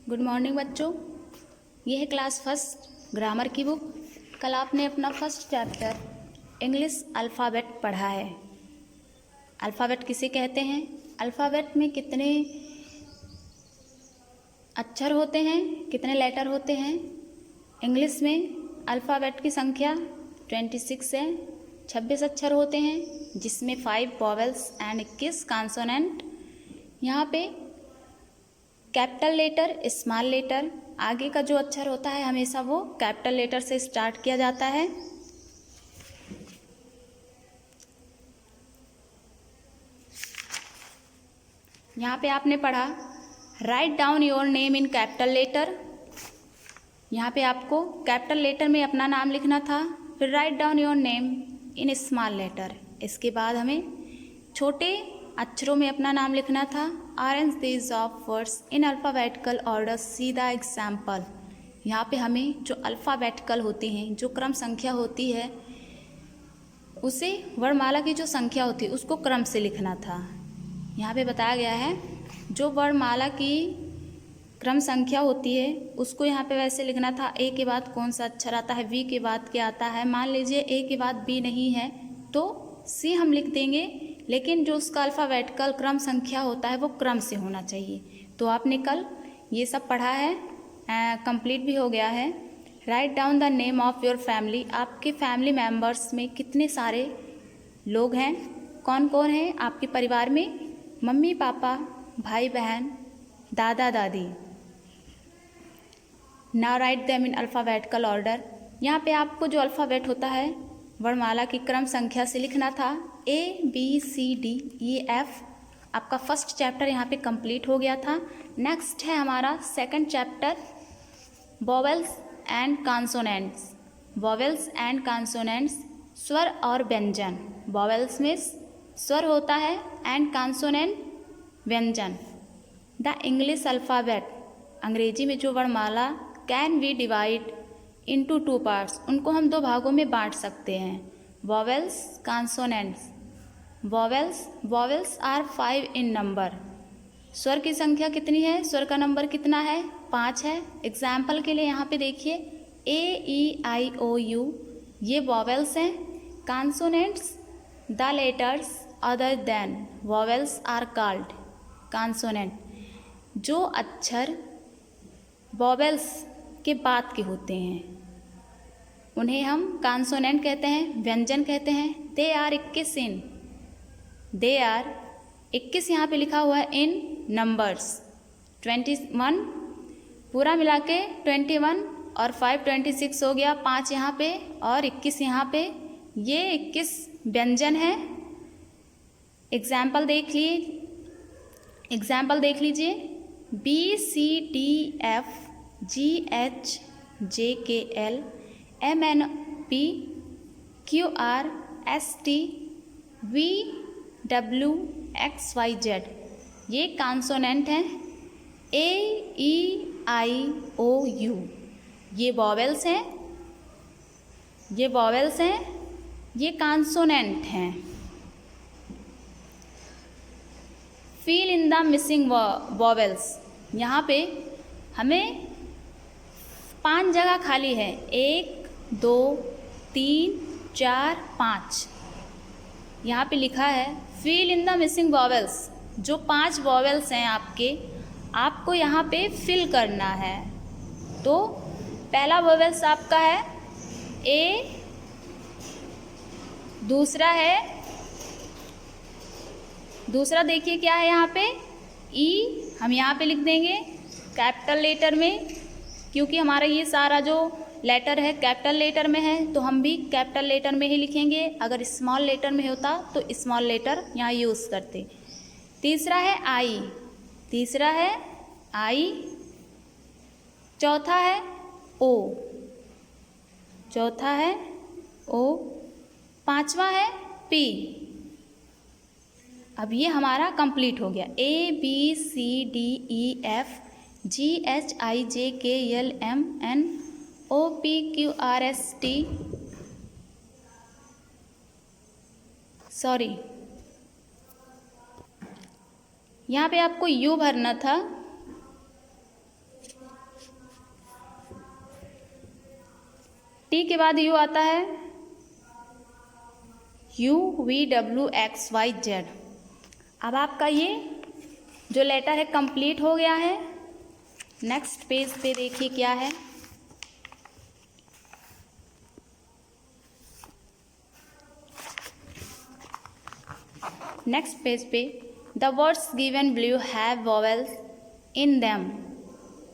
Good morning बच्चों। ये है क्लास फर्स्ट ग्रामर की बुक। कल आपने अपना फर्स्ट चैप्टर इंग्लिश अल्फ़ाबेट पढ़ा है। अल्फ़ाबेट किसे कहते हैं, अल्फ़ाबेट में कितने अक्षर होते हैं, कितने लेटर होते हैं। इंग्लिश में अल्फ़ाबेट की संख्या 26 है। 26 अक्षर होते हैं, जिसमें 5 वॉवेल्स एंड 21 कॉन्सोनेंट। यहाँ पे कैपिटल लेटर, स्मॉल लेटर, आगे का जो अक्षर होता है हमेशा वो कैपिटल लेटर से स्टार्ट किया जाता है। यहाँ पे आपने पढ़ा write down your name in capital letter. यहाँ पे आपको कैपिटल लेटर में अपना नाम लिखना था, फिर write down your name in small letter. इसके बाद हमें छोटे अक्षरों में अपना नाम लिखना था। Arrange these of words in alphabetical order, see the example. यहाँ पे हमें जो अल्फ़ाबेटिकल होती हैं, जो क्रम संख्या होती है, उसे वर्णमाला की जो संख्या होती है उसको क्रम से लिखना था। यहाँ पे बताया गया है जो वर्णमाला की क्रम संख्या होती है उसको यहाँ पे वैसे लिखना था। ए के बाद कौन सा अक्षर आता है, वी के बाद क्या आता है। मान लीजिए ए के बाद बी नहीं है तो सी हम लिख देंगे, लेकिन जो उसका अल्फ़ाबेटिकल क्रम संख्या होता है वो क्रम से होना चाहिए। तो आपने कल ये सब पढ़ा है, कंप्लीट भी हो गया है। Write down the name of your family. आपके फैमिली मेम्बर्स में कितने सारे लोग हैं, कौन कौन हैं आपके परिवार में। मम्मी पापा, भाई बहन, दादा दादी। Now right them in alphabetical order. यहाँ पे आपको जो अल्फ़ाबेट होता है वर्णमाला की क्रम संख्या से लिखना था। A B C D E F। आपका फर्स्ट चैप्टर यहाँ पे कंप्लीट हो गया था। नेक्स्ट है हमारा second chapter vowels and consonants. Vowels and consonants, स्वर और व्यंजन। वॉवेल्स में स्वर होता है एंड कॉन्सोनेंट व्यंजन। द इंग्लिश अल्फ़ाबेट, अंग्रेजी में जो वर्णमाला, can be divide into 2 parts. उनको हम 2 भागों में बांट सकते हैं, vowels, consonants. Vowels are 5 in number. स्वर की संख्या कितनी है, स्वर का नंबर कितना है, 5 है। एग्जाम्पल के लिए यहाँ पे देखिए A E I O U, ये वॉवेल्स हैं। Consonants, the letters other than vowels are called consonant. जो अक्षर वॉवेल्स के बाद के होते हैं उन्हें हम कॉन्सोनेंट कहते हैं, व्यंजन कहते हैं। They are 21 in, they are 21 यहाँ पे लिखा हुआ है इन नंबर्स। 21 पूरा मिला के 21 और 5 26 हो गया, 5 यहाँ पे और 21 यहाँ पे। ये 21 व्यंजन है। एग्जाम्पल देख लीजिए BCDF GH JKL MNP QR ST VWXYZ, ये कॉन्सोनेंट हैं। AEIOU, ये वॉवेल्स हैं, ये कॉन्सोनेंट हैं। Fill in the missing vowels. यहाँ पे हमें 5 जगह खाली है, 1 2 3 4 5। यहाँ पे लिखा है fill in the missing vowels. जो 5 वॉवेल्स हैं आपको यहाँ पे फिल करना है। तो पहला वॉवेल्स आपका है A, दूसरा देखिए क्या है यहाँ पे E। हम यहाँ पे लिख देंगे कैपिटल लेटर में, क्योंकि हमारा ये सारा जो लेटर है कैपिटल लेटर में है तो हम भी कैपिटल लेटर में ही लिखेंगे। अगर स्मॉल लेटर में होता तो स्मॉल लेटर यहाँ यूज़ करते। तीसरा है आई, चौथा है O, पांचवा है P। अब ये हमारा कंप्लीट हो गया। ABCDEFGHIJKLMNOPQRST, सॉरी यहाँ पे आपको U भरना था। टी के बाद यू आता है, UVWXYZ। अब आपका ये जो लेटर है कंप्लीट हो गया है। नेक्स्ट पेज पे देखिए क्या है। नेक्स्ट पेज पे the words given below have vowels in them,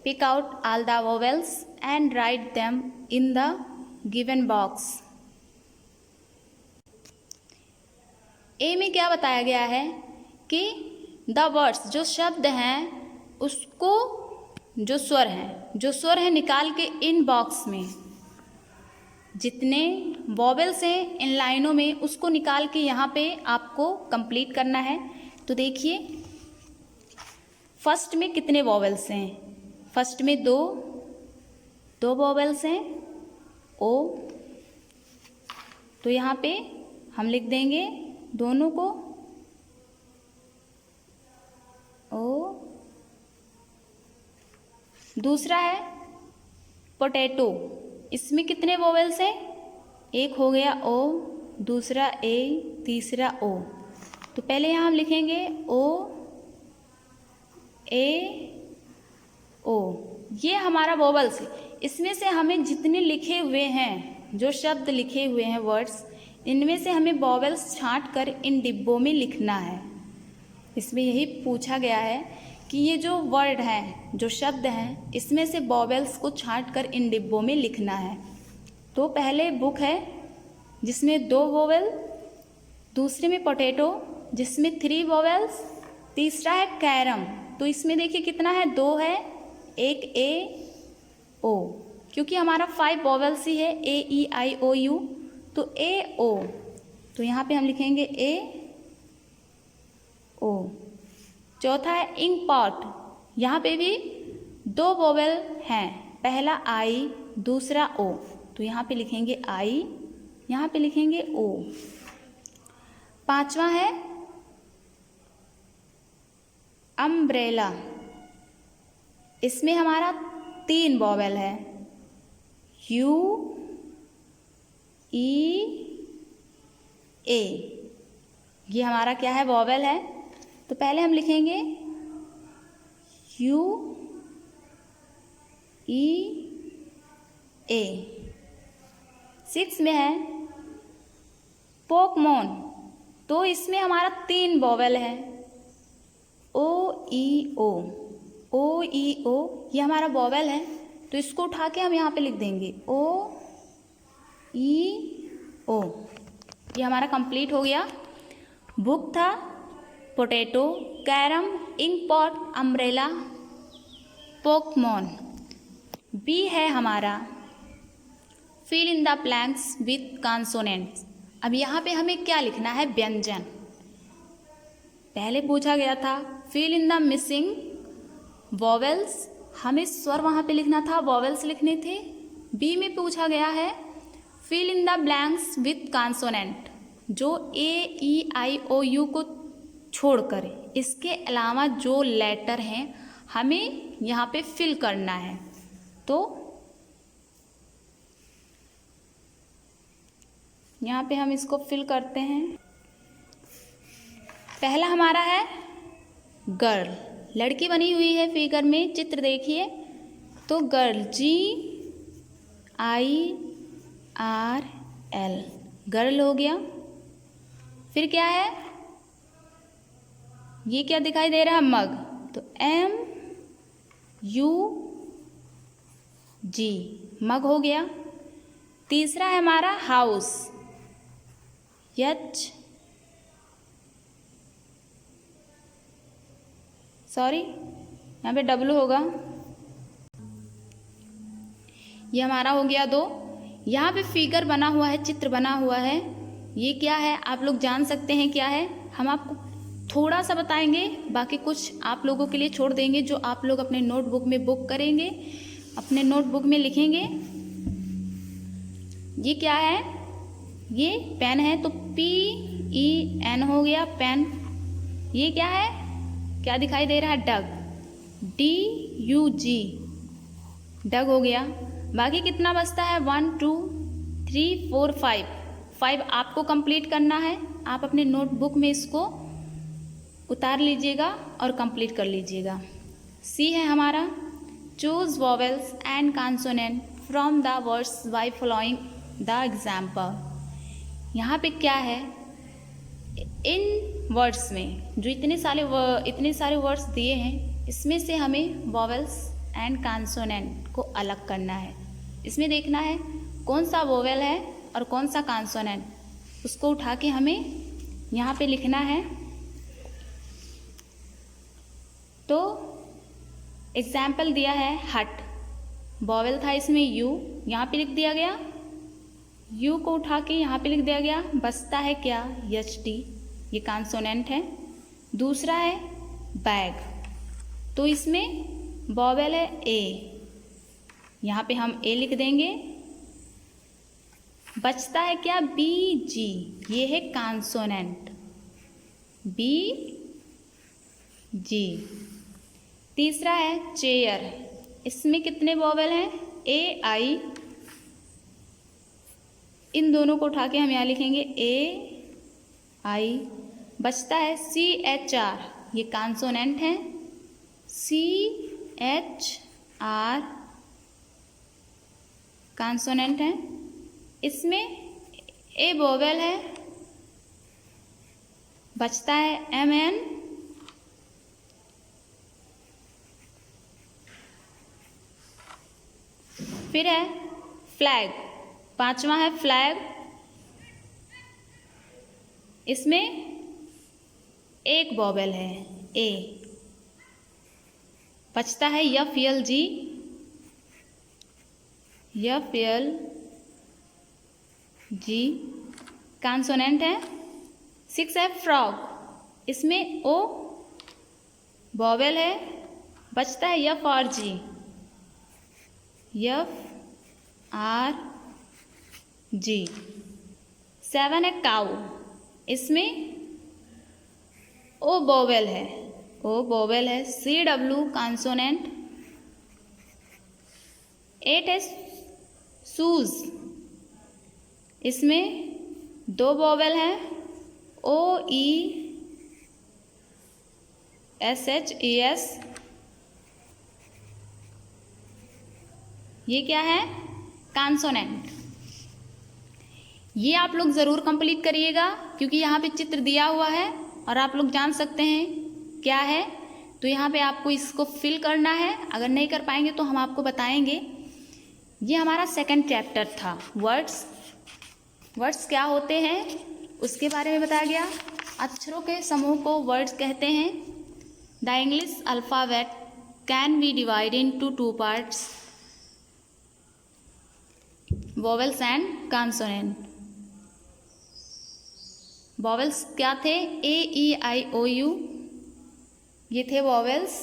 pick out all the vowels and write them in the given box. A में क्या बताया गया है कि द वर्ड्स जो शब्द हैं उसको जो स्वर है निकाल के इन बॉक्स में, जितने वोवेल्स हैं इन लाइनों में उसको निकाल के यहाँ पे आपको कंप्लीट करना है। तो देखिए फर्स्ट में कितने वोवेल्स हैं, फर्स्ट में दो वोवेल्स हैं ओ, तो यहाँ पे हम लिख देंगे दोनों को ओ। दूसरा है पोटैटो, इसमें कितने वोवेल्स हैं, एक हो गया ओ, दूसरा ए, तीसरा ओ। तो पहले यहाँ हम लिखेंगे ओ ए ओ, ये हमारा वोवेल्स है। इसमें से हमें जितने लिखे हुए हैं, जो शब्द लिखे हुए हैं वर्ड्स, इनमें से हमें वोवेल्स छांट कर इन डिब्बों में लिखना है। इसमें यही पूछा गया है कि ये जो वर्ड हैं, जो शब्द हैं, इसमें से वोवेल्स को छांट कर इन डिब्बों में लिखना है। तो पहले बुक है जिसमें 2 वोवेल, दूसरे में पोटैटो जिसमें 3 वोवेल्स, तीसरा है कैरम, तो इसमें देखिए कितना है, 2 है, एक ए ओ, क्योंकि हमारा 5 वोवेल्स ही है, ए ई आई ओ यू, तो ए ओ, तो यहाँ पे हम लिखेंगे ए ओ। चौथा है इंक पॉट, यहाँ पे भी 2 वोवेल हैं, पहला आई, दूसरा ओ, तो यहाँ पे लिखेंगे आई, यहाँ पे लिखेंगे ओ। पांचवा है अम्ब्रेला, इसमें हमारा 3 वोवेल है, यू ई ए, ये हमारा क्या है, वोवेल है। तो पहले हम लिखेंगे यू ई ए। 6 में है पोकेमॉन, तो इसमें हमारा 3 वोवेल है, ओ ई ओ, ओ ई ओ, ये हमारा वोवेल है, तो इसको उठा के हम यहाँ पे लिख देंगे ओ ई ओ। ये हमारा कंप्लीट हो गया। बुक था potato, carrom, ink pot, umbrella, Pokemon. B है हमारा fill in the blanks with consonants. अब यहाँ पे हमें क्या लिखना है, व्यंजन। पहले पूछा गया था fill in the missing vowels, हमें स्वर वहाँ पे लिखना था, वोवेल्स लिखने थे। बी में पूछा गया है fill in the blanks with consonant, जो A E I O you को छोड़कर इसके अलावा जो लेटर हैं हमें यहाँ पे फिल करना है। तो यहाँ पे हम इसको फिल करते हैं। पहला हमारा है गर्ल, लड़की बनी हुई है फिगर में, चित्र देखिए। तो गर्ल, GIRL, गर्ल हो गया। फिर क्या है, ये क्या दिखाई दे रहा है, मग, तो MUG, मग हो गया। तीसरा है हमारा हाउस, यहाँ पे W होगा, ये हमारा हो गया 2। यहाँ पे फिगर बना हुआ है, चित्र बना हुआ है, ये क्या है आप लोग जान सकते हैं क्या है। हम आपको थोड़ा सा बताएंगे, बाकी कुछ आप लोगों के लिए छोड़ देंगे, जो आप लोग अपने नोटबुक में बुक करेंगे, अपने नोटबुक में लिखेंगे। ये क्या है, ये पेन है, तो PEN हो गया, पेन। ये क्या है, क्या दिखाई दे रहा है, डग, DUG, डग हो गया। बाकी कितना बचता है, 1 2 3, 4, 5, 5 आपको कंप्लीट करना है। आप अपने नोटबुक में इसको उतार लीजिएगा और कंप्लीट कर लीजिएगा। सी है हमारा, choose vowels and consonant from the words by following the example. यहाँ पे क्या है, इन वर्ड्स में जो इतने सारे वर्ड्स दिए हैं, इसमें से हमें वॉवेल्स एंड कॉन्सोनेंट को अलग करना है। इसमें देखना है कौन सा वोवेल है और कौन सा कॉन्सोनेंट, उसको उठा के हमें यहाँ पे लिखना है। तो एग्जाम्पल दिया है हट, वोवेल था इसमें यू, यहाँ पे लिख दिया गया, यू को उठा के यहाँ पे लिख दिया गया। बचता है क्या, एच टी, ये कॉन्सोनेंट है। दूसरा है बैग, तो इसमें वोवेल है ए, यहाँ पे हम ए लिख देंगे। बचता है क्या, बी जी, ये है कॉन्सोनेंट, बी जी। तीसरा है चेयर, इसमें कितने वोवेल हैं, ए आई, इन दोनों को उठा के हम यहाँ लिखेंगे ए आई। बचता है सी एच आर, ये कॉन्सोनेंट है, सी एच आर कॉन्सोनेंट है। इसमें ए वोवेल है, बचता है एम एन, फिर है फ्लैग, पांचवा है फ्लैग, इसमें एक वोवेल है ए। बचता है F L G, F L G consonant है। 6 है फ्रॉग, इसमें ओ वोवेल है, बचता है F R G, F R G. 7 है काउ, इसमें ओ वोवेल है, ओ वोवेल है, सी डब्ल्यू कॉन्सोनेंट। 8 है शूज, इसमें 2 वोवेल हैं, O E S H E S, ये क्या है, कॉन्सोनेंट। ये आप लोग ज़रूर कंप्लीट करिएगा, क्योंकि यहाँ पे चित्र दिया हुआ है और आप लोग जान सकते हैं क्या है। तो यहाँ पे आपको इसको फिल करना है, अगर नहीं कर पाएंगे तो हम आपको बताएंगे। ये हमारा सेकंड चैप्टर था, वर्ड्स। वर्ड्स क्या होते हैं उसके बारे में बताया गया। अक्षरों के समूह को वर्ड्स कहते हैं। The English alphabet can be divide into 2 parts, vowels and consonant. Vowels क्या थे, A E I O U, ये थे vowels.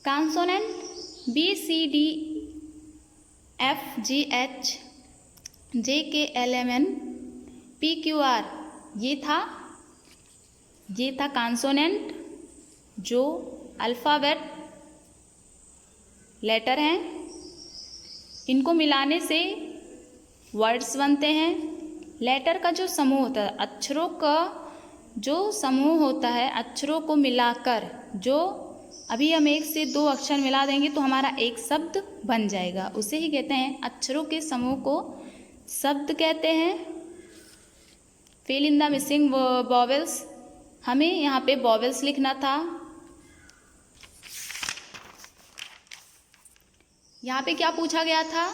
Consonant B C D F G H J K L M N P Q R, ये था consonant, जो alphabet letter हैं, इनको मिलाने से वर्ड्स बनते हैं। लेटर का जो समूह होता है, अक्षरों का जो समूह होता है, अक्षरों को मिलाकर, जो अभी हम 1 से 2 अक्षर मिला देंगे तो हमारा एक शब्द बन जाएगा, उसे ही कहते हैं, अक्षरों के समूह को शब्द कहते हैं। Fill in the missing vowels, हमें यहाँ पे वोवेल्स लिखना था। यहाँ पे क्या पूछा गया था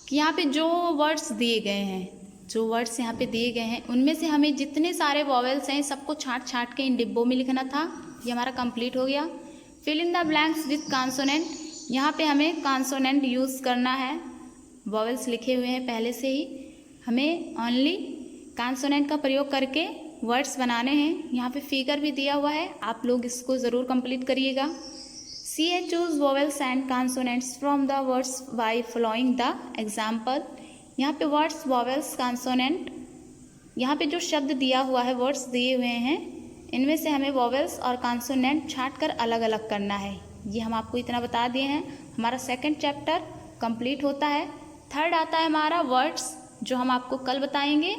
कि यहाँ पे जो वर्ड्स दिए गए हैं, जो वर्ड्स यहाँ पे दिए गए हैं, उनमें से हमें जितने सारे वोवेल्स हैं सबको छांट के इन डिब्बों में लिखना था। ये हमारा कंप्लीट हो गया। Fill in the blanks with consonant, यहाँ पे हमें कॉन्सोनेंट यूज़ करना है। वोवेल्स लिखे हुए हैं पहले से ही, हमें ओनली कॉन्सोनेंट का प्रयोग करके वर्ड्स बनाने हैं। यहाँ पे फिगर भी दिया हुआ है, आप लोग इसको ज़रूर कंप्लीट करिएगा। C A choose vowels and consonants from the words by following the example. यहाँ पे वर्ड्स, वोवेल्स, कॉन्सोनेंट, यहाँ पे जो शब्द दिया हुआ है, वर्ड्स दिए हुए हैं, इनमें से हमें वोवेल्स और कॉन्सोनेंट छांट कर अलग अलग करना है। ये हम आपको इतना बता दिए हैं। हमारा सेकंड चैप्टर कंप्लीट होता है। थर्ड आता है हमारा वर्ड्स, जो हम आपको कल बताएंगे।